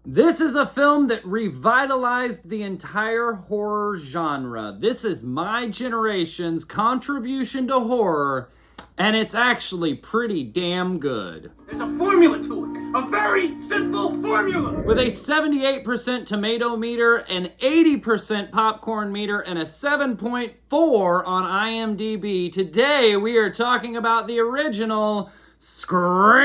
This is a film that revitalized the entire horror genre. This is my generation's contribution to horror, and it's actually pretty damn good. There's a formula to it. A very simple formula. With a 78% tomato meter, an 80% popcorn meter, and a 7.4 on IMDb, today we are talking about the original Scream.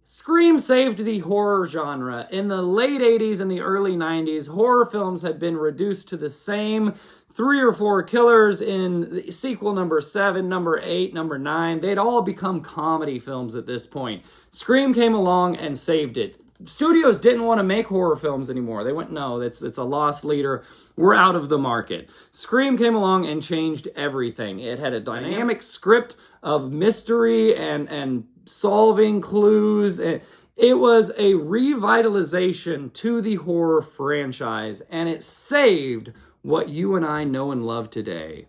Scream saved the horror genre. In the late 80s and the early 90s, horror films had been reduced to the same 3 or 4 killers in sequel number 7, number 8, number 9. They'd all become comedy films at this point. Scream came along and saved it. Studios didn't want to make horror films anymore. They went, no, it's a lost leader. We're out of the market. Scream came along and changed everything. It had a dynamic script of mystery and solving clues. It was a revitalization to the horror franchise, and it saved what you and I know and love today.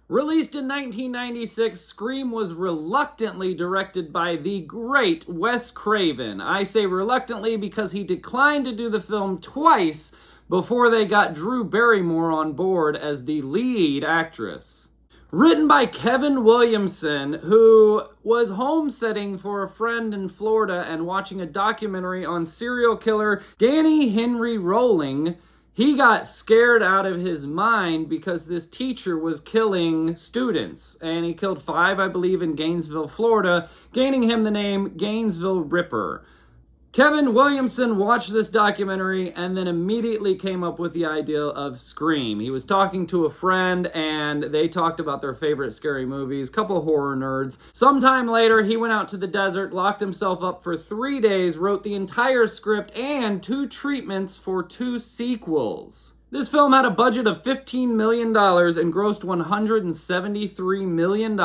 Released in 1996, Scream was reluctantly directed by the great Wes Craven. I say reluctantly because he declined to do the film twice before they got Drew Barrymore on board as the lead actress. Written by Kevin Williamson, who was homesteading for a friend in Florida and watching a documentary on serial killer Danny Henry Rolling. He got scared out of his mind because this teacher was killing students. And he killed 5, I believe, in Gainesville, Florida, gaining him the name Gainesville Ripper. Kevin Williamson watched this documentary and then immediately came up with the idea of Scream. He was talking to a friend and they talked about their favorite scary movies, couple horror nerds. Sometime later, he went out to the desert, locked himself up for 3 days, wrote the entire script and 2 treatments for 2 sequels. This film had a budget of $15 million and grossed $173 million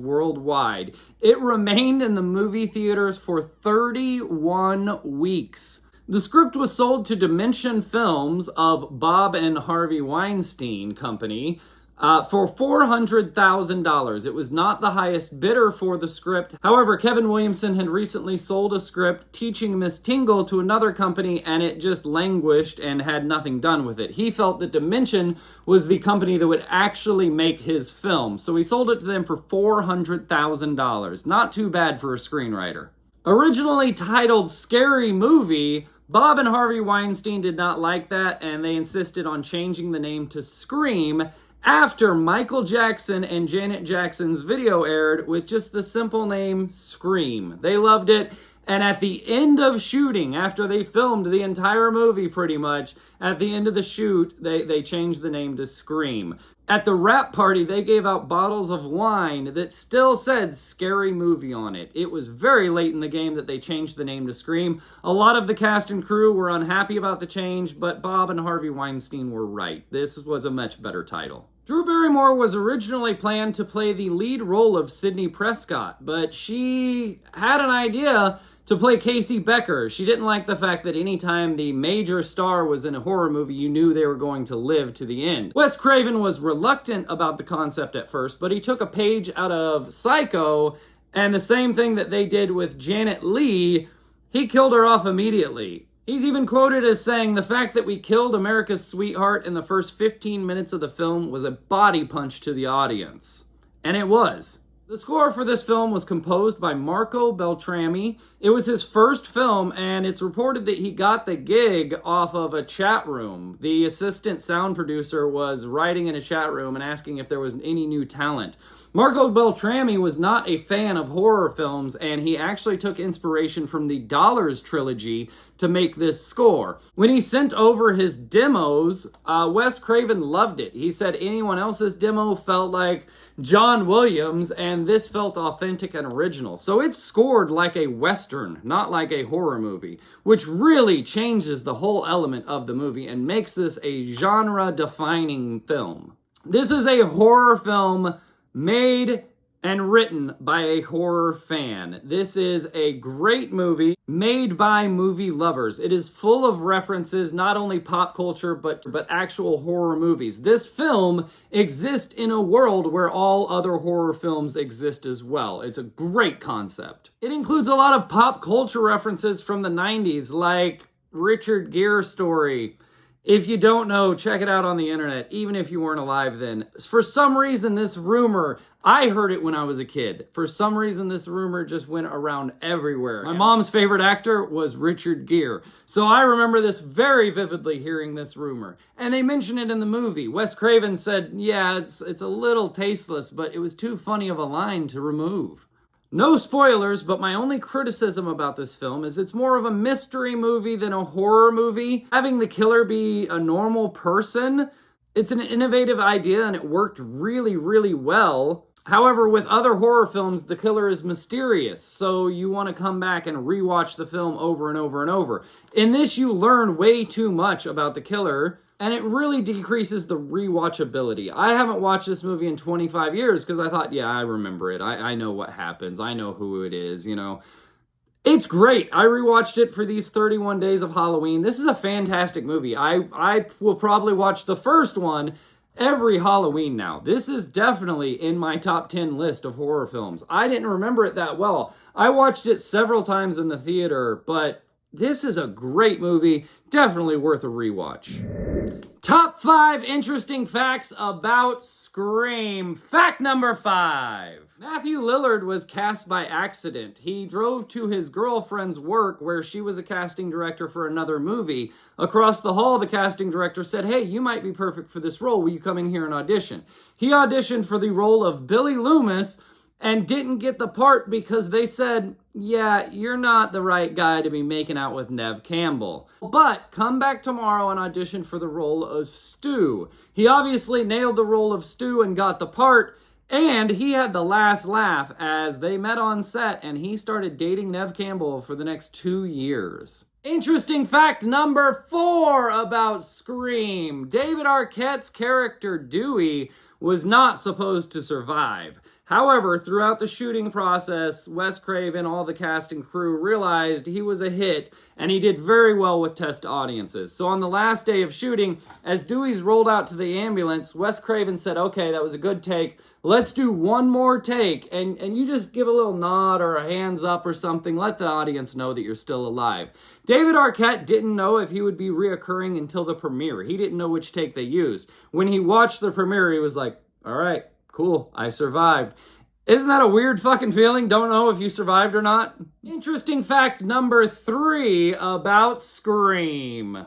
worldwide. It remained in the movie theaters for 31 weeks. The script was sold to Dimension Films of Bob and Harvey Weinstein Company for $400,000. It was not the highest bidder for the script. However, Kevin Williamson had recently sold a script teaching Miss Tingle to another company, and it just languished and had nothing done with it. He felt that Dimension was the company that would actually make his film, so he sold it to them for $400,000. Not too bad for a screenwriter. Originally titled Scary Movie, Bob and Harvey Weinstein did not like that, and they insisted on changing the name to Scream after Michael Jackson and Janet Jackson's video aired with just the simple name Scream. They loved it, and at the end of shooting, after they filmed the entire movie pretty much, at the end of the shoot, they changed the name to Scream. At the wrap party, they gave out bottles of wine that still said Scary Movie on it. It was very late in the game that they changed the name to Scream. A lot of the cast and crew were unhappy about the change, but Bob and Harvey Weinstein were right. This was a much better title. Drew Barrymore was originally planned to play the lead role of Sidney Prescott, but she had an idea to play Casey Becker. She didn't like the fact that anytime the major star was in a horror movie, you knew they were going to live to the end. Wes Craven was reluctant about the concept at first, but he took a page out of Psycho, and the same thing that they did with Janet Leigh, he killed her off immediately. He's even quoted as saying, "The fact that we killed America's sweetheart in the first 15 minutes of the film was a body punch to the audience." And it was. The score for this film was composed by Marco Beltrami. It was his first film, and it's reported that he got the gig off of a chat room. The assistant sound producer was writing in a chat room and asking if there was any new talent. Marco Beltrami was not a fan of horror films, and he actually took inspiration from the Dollars trilogy to make this score. When he sent over his demos, Wes Craven loved it. He said anyone else's demo felt like John Williams, and this felt authentic and original. So it's scored like a Western, not like a horror movie, which really changes the whole element of the movie and makes this a genre-defining film. This is a horror film made and written by a horror fan. This is a great movie made by movie lovers. It is full of references, not only pop culture, but actual horror movies. This film exists in a world where all other horror films exist as well. It's a great concept. It includes a lot of pop culture references from the 90s, like Richard Gere's story. If you don't know, check it out on the internet, even if you weren't alive then. For some reason, this rumor, I heard it when I was a kid. For some reason, this rumor just went around everywhere. My mom's favorite actor was Richard Gere. So I remember this very vividly, hearing this rumor. And they mentioned it in the movie. Wes Craven said, yeah, it's a little tasteless, but it was too funny of a line to remove. No spoilers, but my only criticism about this film is it's more of a mystery movie than a horror movie. Having the killer be a normal person, it's an innovative idea and it worked really, really well. However, with other horror films, the killer is mysterious, so you want to come back and rewatch the film over and over and over. In this, you learn way too much about the killer, and it really decreases the rewatchability. I haven't watched this movie in 25 years because I thought, yeah, I remember it. I know what happens. I know who it is, you know. It's great. I rewatched it for these 31 days of Halloween. This is a fantastic movie. I will probably watch the first one every Halloween now. This is definitely in my top 10 list of horror films. I didn't remember it that well. I watched it several times in the theater, but this is a great movie. Definitely worth a rewatch. Top 5 interesting facts about Scream. Fact number 5. Matthew Lillard was cast by accident. He drove to his girlfriend's work where she was a casting director for another movie. Across the hall, the casting director said, hey, you might be perfect for this role. Will you come in here and audition? He auditioned for the role of Billy Loomis and didn't get the part because they said, yeah, you're not the right guy to be making out with Neve Campbell. But come back tomorrow and audition for the role of Stu. He obviously nailed the role of Stu and got the part, and he had the last laugh as they met on set and he started dating Neve Campbell for the next 2 years. Interesting fact number 4 about Scream. David Arquette's character Dewey was not supposed to survive. However, throughout the shooting process, Wes Craven, all the cast and crew realized he was a hit, and he did very well with test audiences. So on the last day of shooting, as Dewey's rolled out to the ambulance, Wes Craven said, okay, that was a good take. Let's do one more take, and you just give a little nod or a hands up or something. Let the audience know that you're still alive. David Arquette didn't know if he would be reoccurring until the premiere. He didn't know which take they used. When he watched the premiere, he was like, all right, cool, I survived. Isn't that a weird fucking feeling? Don't know if you survived or not? Interesting fact number 3 about Scream.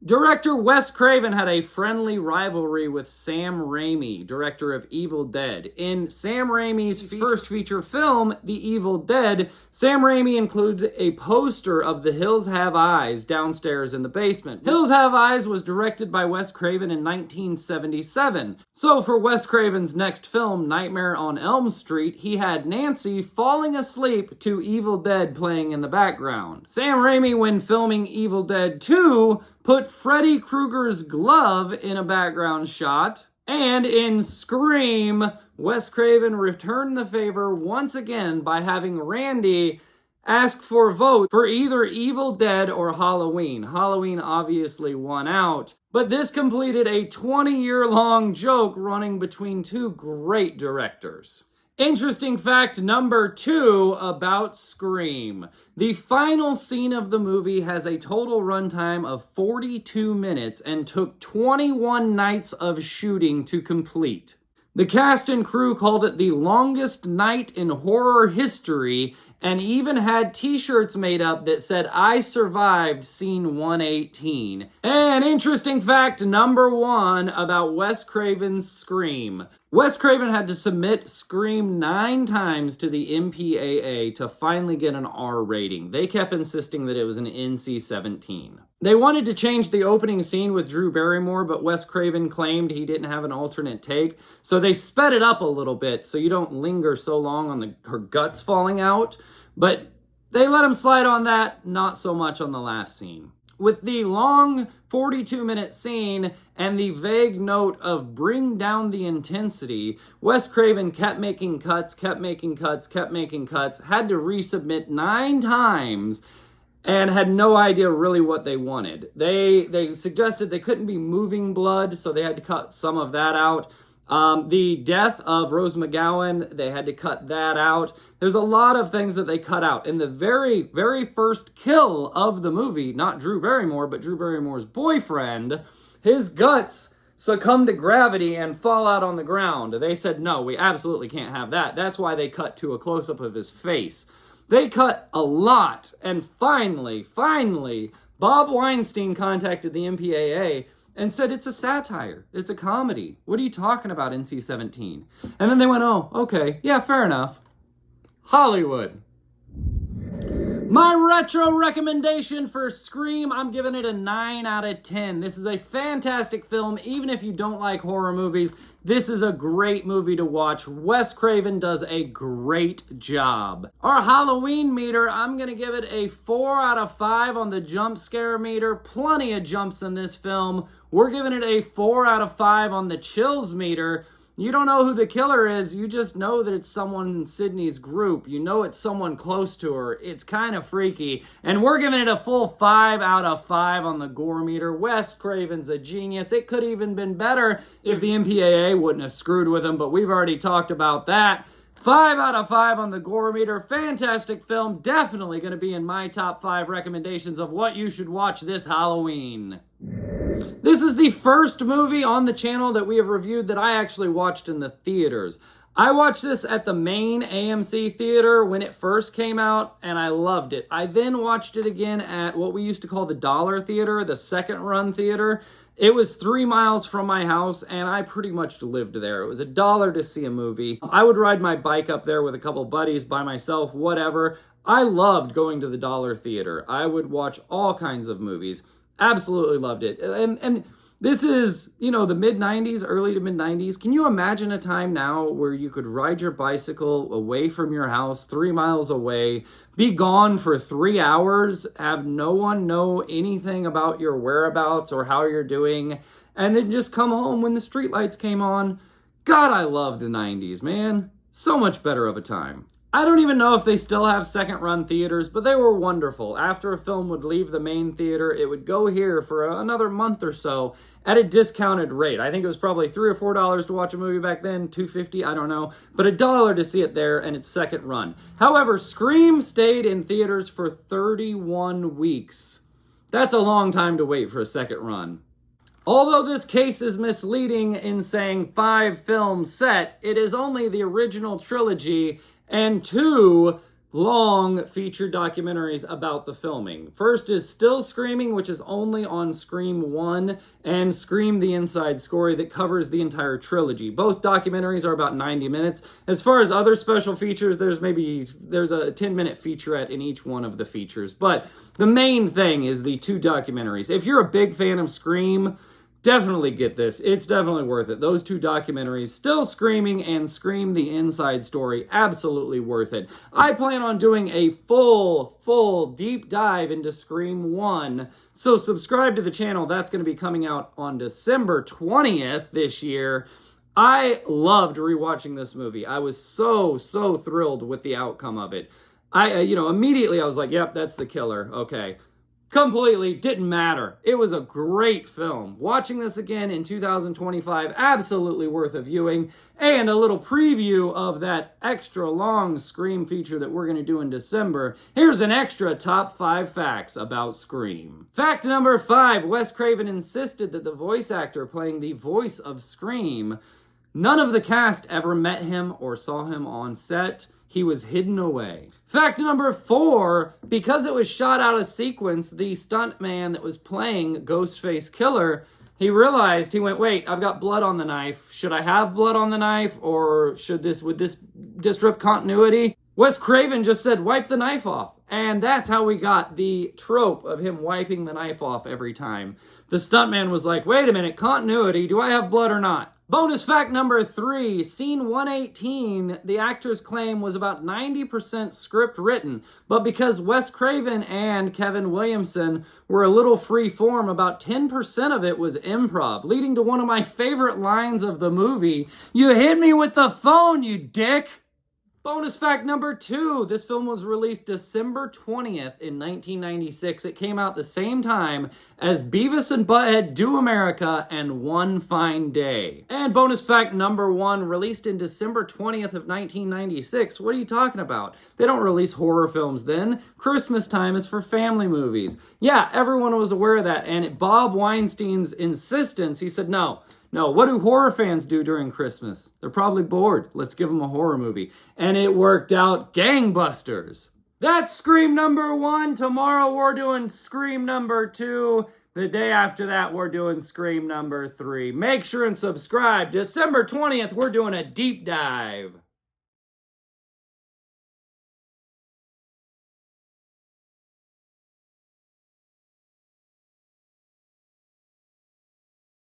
Director Wes Craven had a friendly rivalry with Sam Raimi, director of Evil Dead. In Sam Raimi's first feature film, The Evil Dead, Sam Raimi includes a poster of The Hills Have Eyes downstairs in the basement. Hills Have Eyes was directed by Wes Craven in 1977. So for Wes Craven's next film, Nightmare on Elm Street, he had Nancy falling asleep to Evil Dead playing in the background. Sam Raimi, when filming Evil Dead 2, put Freddy Krueger's glove in a background shot. And in Scream, Wes Craven returned the favor once again by having Randy ask for votes for either Evil Dead or Halloween. Halloween obviously won out, but this completed a 20-year-long joke running between two great directors. Interesting fact number 2 about Scream. The final scene of the movie has a total runtime of 42 minutes and took 21 nights of shooting to complete. The cast and crew called it the longest night in horror history and even had t-shirts made up that said, I survived scene 118. And interesting fact number 1 about Wes Craven's Scream. Wes Craven had to submit Scream 9 times to the MPAA to finally get an R rating. They kept insisting that it was an NC-17. They wanted to change the opening scene with Drew Barrymore, but Wes Craven claimed he didn't have an alternate take, so they sped it up a little bit so you don't linger so long on her guts falling out, but they let him slide on that, not so much on the last scene. With the long 42-minute scene and the vague note of bring down the intensity, Wes Craven kept making cuts, had to resubmit 9 times, and had no idea really what they wanted. They suggested they couldn't be moving blood, so they had to cut some of that out. The death of Rose McGowan, they had to cut that out. There's a lot of things that they cut out. In the very, very first kill of the movie, not Drew Barrymore, but Drew Barrymore's boyfriend, his guts succumb to gravity and fall out on the ground. They said, no, we absolutely can't have that. That's why they cut to a close-up of his face. They cut a lot, and finally, Bob Weinstein contacted the MPAA and said, it's a satire, it's a comedy. What are you talking about, NC-17? And then they went, oh, okay, yeah, fair enough. Hollywood. My retro recommendation for Scream, I'm giving it a 9 out of 10. This is a fantastic film. Even if you don't like horror movies, this is a great movie to watch. Wes Craven does a great job. Our Halloween meter, I'm going to give it a 4 out of 5 on the jump scare meter. Plenty of jumps in this film. We're giving it a 4 out of 5 on the chills meter. You don't know who the killer is, you just know that it's someone in Sydney's group. You know it's someone close to her. It's kind of freaky. And we're giving it a full 5 out of 5 on the gore meter. Wes Craven's a genius. It could even been better if the MPAA wouldn't have screwed with him, but we've already talked about that. 5 out of 5 on the gore meter. Fantastic film. Definitely going to be in my top 5 recommendations of what you should watch this Halloween. This is the first movie on the channel that we have reviewed that I actually watched in the theaters. I watched this at the main AMC theater when it first came out, and I loved it. I then watched it again at what we used to call the Dollar Theater, the second run theater. It was 3 miles from my house, and I pretty much lived there. It was $1 to see a movie. I would ride my bike up there with a couple buddies, by myself, whatever. I loved going to the Dollar Theater. I would watch all kinds of movies. Absolutely loved it. And this is, you know, the mid-90s, early to mid-90s. Can you imagine a time now where you could ride your bicycle away from your house, 3 miles away, be gone for 3 hours, have no one know anything about your whereabouts or how you're doing, and then just come home when the streetlights came on? God, I love the 90s, man. So much better of a time. I don't even know if they still have second-run theaters, but they were wonderful. After a film would leave the main theater, it would go here for another month or so at a discounted rate. I think it was probably $3 or $4 to watch a movie back then, $2.50, I don't know, but $1 to see it there, and it's second run. However, Scream stayed in theaters for 31 weeks. That's a long time to wait for a second run. Although this case is misleading in saying 5 films set, it is only the original trilogy and 2 long feature documentaries about the filming. First is Still Screaming, which is only on Scream 1, and Scream the Inside Story that covers the entire trilogy. Both documentaries are about 90 minutes. As far as other special features, there's a 10-minute featurette in each one of the features. But the main thing is the 2 documentaries. If you're a big fan of Scream, definitely get this. It's definitely worth it. Those 2 documentaries, Still Screaming and Scream the Inside Story, absolutely worth it. I plan on doing a full deep dive into Scream 1, so subscribe to the channel. That's going to be coming out on December 20th this year. I loved rewatching this movie. I was so thrilled with the outcome of it. Immediately I was like, yep, that's the killer. Okay. Completely didn't matter. It was a great film. Watching this again in 2025, absolutely worth a viewing. And a little preview of that extra long Scream feature that we're going to do in December. Here's an extra top 5 facts about Scream. Fact number 5, Wes Craven insisted that the voice actor playing the voice of Scream, none of the cast ever met him or saw him on set. He was hidden away. Fact number 4, because it was shot out of sequence, the stuntman that was playing Ghostface Killer, he went, wait, I've got blood on the knife. Should I have blood on the knife, or would this disrupt continuity? Wes Craven just said, wipe the knife off. And that's how we got the trope of him wiping the knife off every time. The stuntman was like, wait a minute, continuity, do I have blood or not? Bonus fact number 3, scene 118, the actors claim was about 90% script written, but because Wes Craven and Kevin Williamson were a little free form, about 10% of it was improv, leading to one of my favorite lines of the movie, "You hit me with the phone, you dick!" Bonus fact number 2, this film was released December 20th in 1996. It came out the same time as Beavis and Butthead Do America and One Fine Day. And bonus fact number 1, released in December 20th of 1996. What are you talking about? They don't release horror films then. Christmas time is for family movies. Yeah, everyone was aware of that, and at Bob Weinstein's insistence, he said, no, what do horror fans do during Christmas? They're probably bored. Let's give them a horror movie. And it worked out gangbusters. That's Scream number 1. Tomorrow we're doing Scream number 2. The day after that we're doing Scream number 3. Make sure and subscribe. December 20th we're doing a deep dive.